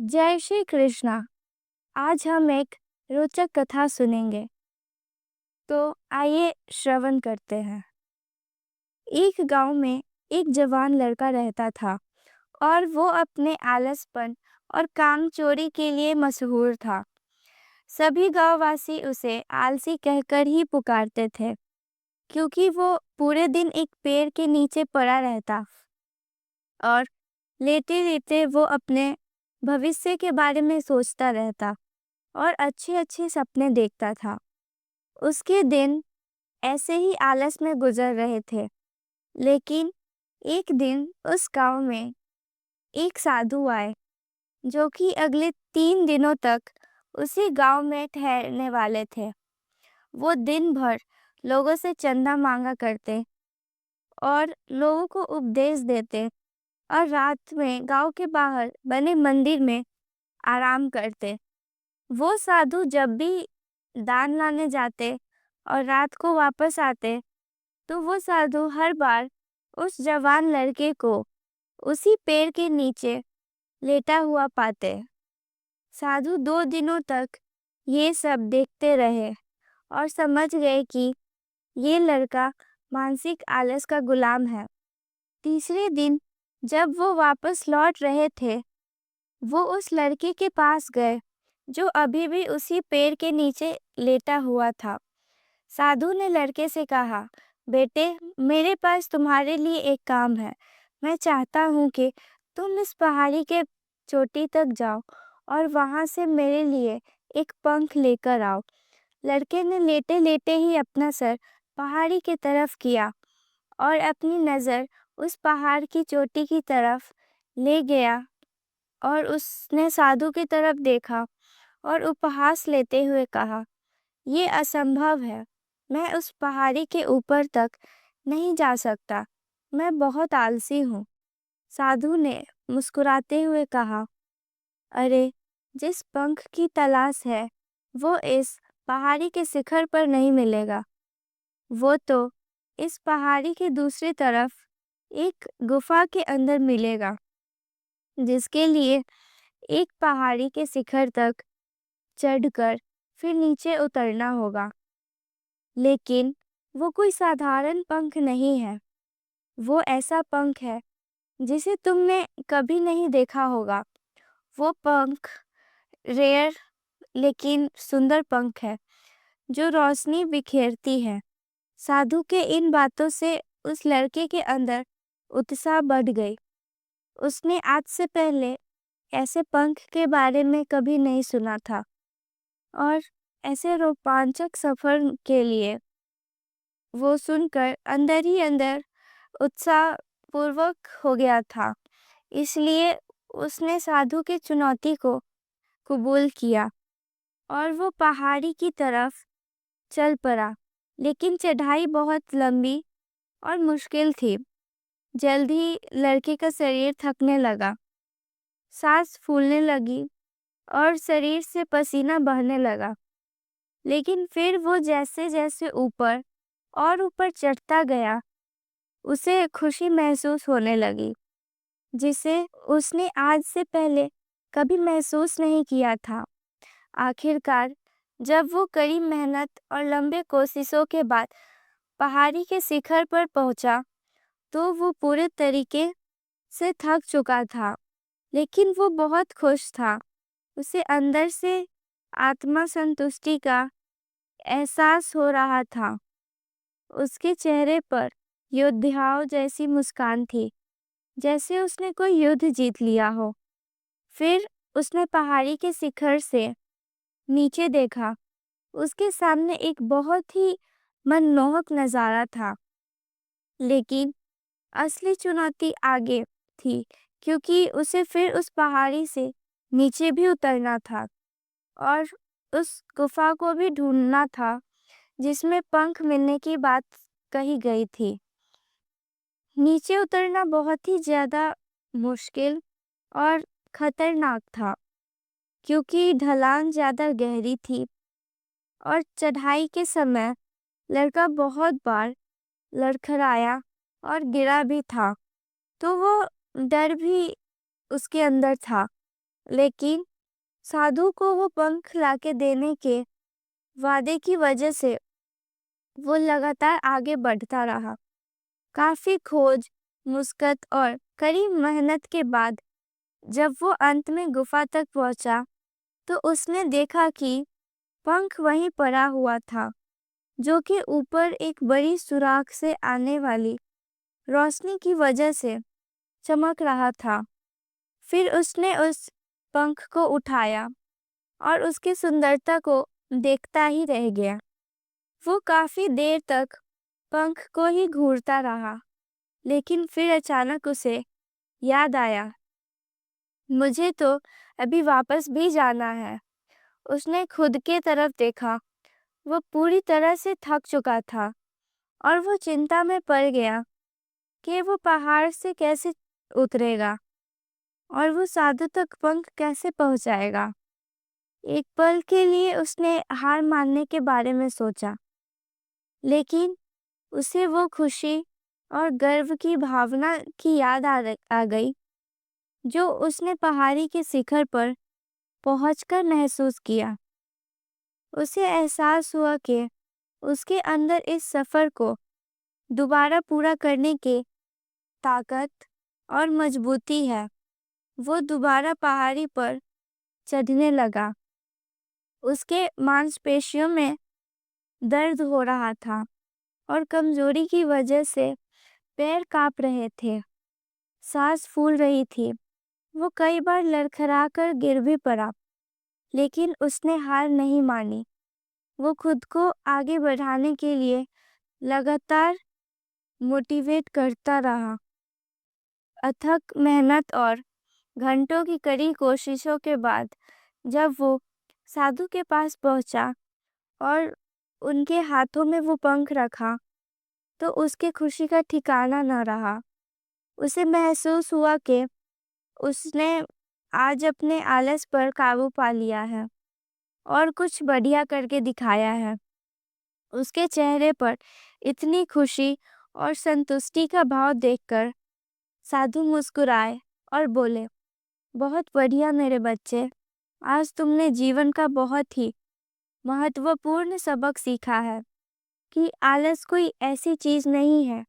जय श्री कृष्णा। आज हम एक रोचक कथा सुनेंगे। तो आइए श्रवण करते हैं। एक गांव में एक जवान लड़का रहता था और वो अपने आलसपन और काम चोरी के लिए मशहूर था। सभी गांववासी उसे आलसी कहकर ही पुकारते थे, क्योंकि वो पूरे दिन एक पेड़ के नीचे पड़ा रहता और लेटे लेटे वो अपने भविष्य के बारे में सोचता रहता और अच्छे अच्छे सपने देखता था। उसके दिन ऐसे ही आलस में गुजर रहे थे। लेकिन एक दिन उस गांव में एक साधु आए, जो कि अगले 3 दिनों तक उसी गांव में ठहरने वाले थे। वो दिन भर लोगों से चंदा मांगा करते और लोगों को उपदेश देते और रात में गांव के बाहर बने मंदिर में आराम करते। वो साधु जब भी दान लाने जाते और रात को वापस आते, तो वो साधु हर बार उस जवान लड़के को उसी पेड़ के नीचे लेटा हुआ पाते। साधु 2 दिनों तक ये सब देखते रहे और समझ गए कि ये लड़का मानसिक आलस का गुलाम है। तीसरे दिन जब वो वापस लौट रहे थे, वो उस लड़के के पास गए जो अभी भी उसी पेड़ के नीचे लेटा हुआ था। साधु ने लड़के से कहा, बेटे, मेरे पास तुम्हारे लिए एक काम है। मैं चाहता हूँ कि तुम इस पहाड़ी के चोटी तक जाओ और वहां से मेरे लिए एक पंख लेकर आओ। लड़के ने लेटे लेटे ही अपना सर पहाड़ी की तरफ किया और अपनी नज़र उस पहाड़ की चोटी की तरफ ले गया और उसने साधु की तरफ देखा और उपहास लेते हुए कहा, ये असंभव है। मैं उस पहाड़ी के ऊपर तक नहीं जा सकता। मैं बहुत आलसी हूँ। साधु ने मुस्कुराते हुए कहा, अरे, जिस पंख की तलाश है वो इस पहाड़ी के शिखर पर नहीं मिलेगा। वो तो इस पहाड़ी की दूसरी तरफ एक गुफा के अंदर मिलेगा, जिसके लिए एक पहाड़ी के शिखर तक चढ़कर फिर नीचे उतरना होगा। लेकिन वो कोई साधारण पंख नहीं है। वो ऐसा पंख है जिसे तुमने कभी नहीं देखा होगा। वो पंख रेयर लेकिन सुंदर पंख है जो रोशनी बिखेरती है। साधु के इन बातों से उस लड़के के अंदर उत्साह बढ़ गई। उसने आज से पहले ऐसे पंख के बारे में कभी नहीं सुना था और ऐसे रोमांचक सफर के लिए वो सुनकर अंदर ही अंदर उत्साह पूर्वक हो गया था। इसलिए उसने साधु की चुनौती को कबूल किया और वो पहाड़ी की तरफ चल पड़ा। लेकिन चढ़ाई बहुत लंबी और मुश्किल थी। जल्द ही लड़के का शरीर थकने लगा, सांस फूलने लगी और शरीर से पसीना बहने लगा। लेकिन फिर वो जैसे जैसे ऊपर और ऊपर चढ़ता गया, उसे खुशी महसूस होने लगी, जिसे उसने आज से पहले कभी महसूस नहीं किया था। आखिरकार जब वो कड़ी मेहनत और लंबे कोशिशों के बाद पहाड़ी के शिखर पर पहुंचा, तो वो पूरे तरीके से थक चुका था, लेकिन वो बहुत खुश था। उसे अंदर से आत्मा संतुष्टि का एहसास हो रहा था। उसके चेहरे पर योद्धाओं जैसी मुस्कान थी, जैसे उसने कोई युद्ध जीत लिया हो। फिर उसने पहाड़ी के शिखर से नीचे देखा। उसके सामने एक बहुत ही मनमोहक नज़ारा था। लेकिन असली चुनौती आगे थी, क्योंकि उसे फिर उस पहाड़ी से नीचे भी उतरना था और उस गुफा को भी ढूंढना था जिसमें पंख मिलने की बात कही गई थी। नीचे उतरना बहुत ही ज़्यादा मुश्किल और खतरनाक था, क्योंकि ढलान ज़्यादा गहरी थी और चढ़ाई के समय लड़का बहुत बार लड़खड़ाया और गिरा भी था। तो वो डर भी उसके अंदर था लेकिन साधु को वो पंख लाके देने के वादे की वजह से वो लगातार आगे बढ़ता रहा। काफी खोज, मुश्किल और कड़ी मेहनत के बाद जब वो अंत में गुफा तक पहुंचा, तो उसने देखा कि पंख वहीं पड़ा हुआ था, जो कि ऊपर एक बड़ी सुराख से आने वाली रोशनी की वजह से चमक रहा था। फिर उसने उस पंख को उठाया और उसकी सुंदरता को देखता ही रह गया। वो काफी देर तक पंख को ही घूरता रहा, लेकिन फिर अचानक उसे याद आया, मुझे तो अभी वापस भी जाना है। उसने खुद के तरफ देखा। वो पूरी तरह से थक चुका था और वो चिंता में पड़ गया कि वो पहाड़ से कैसे उतरेगा और वो साधु तक पंख कैसे पहुंचाएगा। एक पल के लिए उसने हार मानने के बारे में सोचा, लेकिन उसे वो खुशी और गर्व की भावना की याद आ गई जो उसने पहाड़ी के शिखर पर पहुंचकर महसूस किया। उसे एहसास हुआ कि उसके अंदर इस सफर को दोबारा पूरा करने की ताकत और मजबूती है। वो दोबारा पहाड़ी पर चढ़ने लगा। उसके मांसपेशियों में दर्द हो रहा था और कमजोरी की वजह से पैर कांप रहे थे, सांस फूल रही थी। वो कई बार लड़खड़ा कर गिर भी पड़ा, लेकिन उसने हार नहीं मानी। वो खुद को आगे बढ़ाने के लिए लगातार मोटिवेट करता रहा। अथक मेहनत और घंटों की कड़ी कोशिशों के बाद जब वो साधु के पास पहुंचा और उनके हाथों में वो पंख रखा, तो उसके खुशी का ठिकाना न रहा। उसे महसूस हुआ कि उसने आज अपने आलस पर काबू पा लिया है और कुछ बढ़िया करके दिखाया है। उसके चेहरे पर इतनी खुशी और संतुष्टि का भाव देखकर साधु मुस्कुराए और बोले, बहुत बढ़िया मेरे बच्चे, आज तुमने जीवन का बहुत ही महत्वपूर्ण सबक सीखा है कि आलस कोई ऐसी चीज नहीं है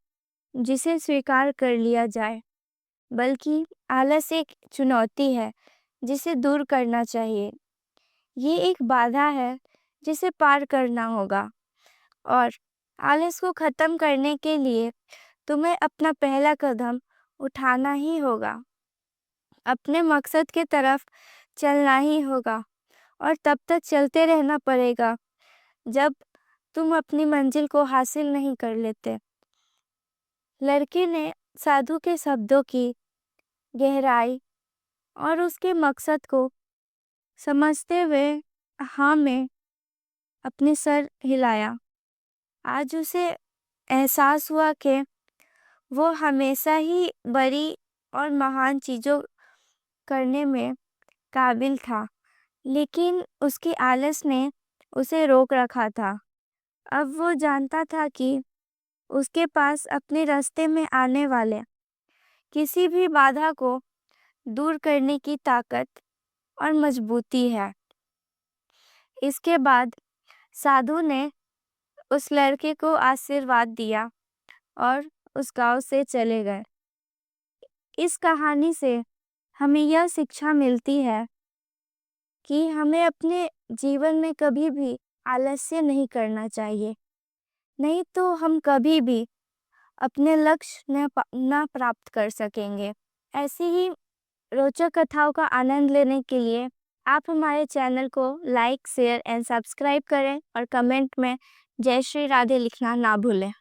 जिसे स्वीकार कर लिया जाए, बल्कि आलस एक चुनौती है जिसे दूर करना चाहिए। ये एक बाधा है जिसे पार करना होगा और आलस को खत्म करने के लिए तुम्हें अपना पहला कदम उठाना ही होगा। अपने मकसद के तरफ चलना ही होगा और तब तक चलते रहना पड़ेगा जब तुम अपनी मंजिल को हासिल नहीं कर लेते। लड़के ने साधु के शब्दों की गहराई और उसके मकसद को समझते हुए हाँ में अपने सर हिलाया। आज उसे एहसास हुआ कि वो हमेशा ही बड़ी और महान चीजों करने में काबिल था, लेकिन उसकी आलस ने उसे रोक रखा था। अब वो जानता था कि उसके पास अपने रास्ते में आने वाले किसी भी बाधा को दूर करने की ताकत और मजबूती है। इसके बाद साधु ने उस लड़के को आशीर्वाद दिया और उस गांव से चले गए। इस कहानी से हमें यह शिक्षा मिलती है कि हमें अपने जीवन में कभी भी आलस्य नहीं करना चाहिए, नहीं तो हम कभी भी अपने लक्ष्य न प्राप्त कर सकेंगे। ऐसी ही रोचक कथाओं का आनंद लेने के लिए आप हमारे चैनल को लाइक, शेयर एंड सब्सक्राइब करें और कमेंट में जय श्री राधे लिखना ना भूलें।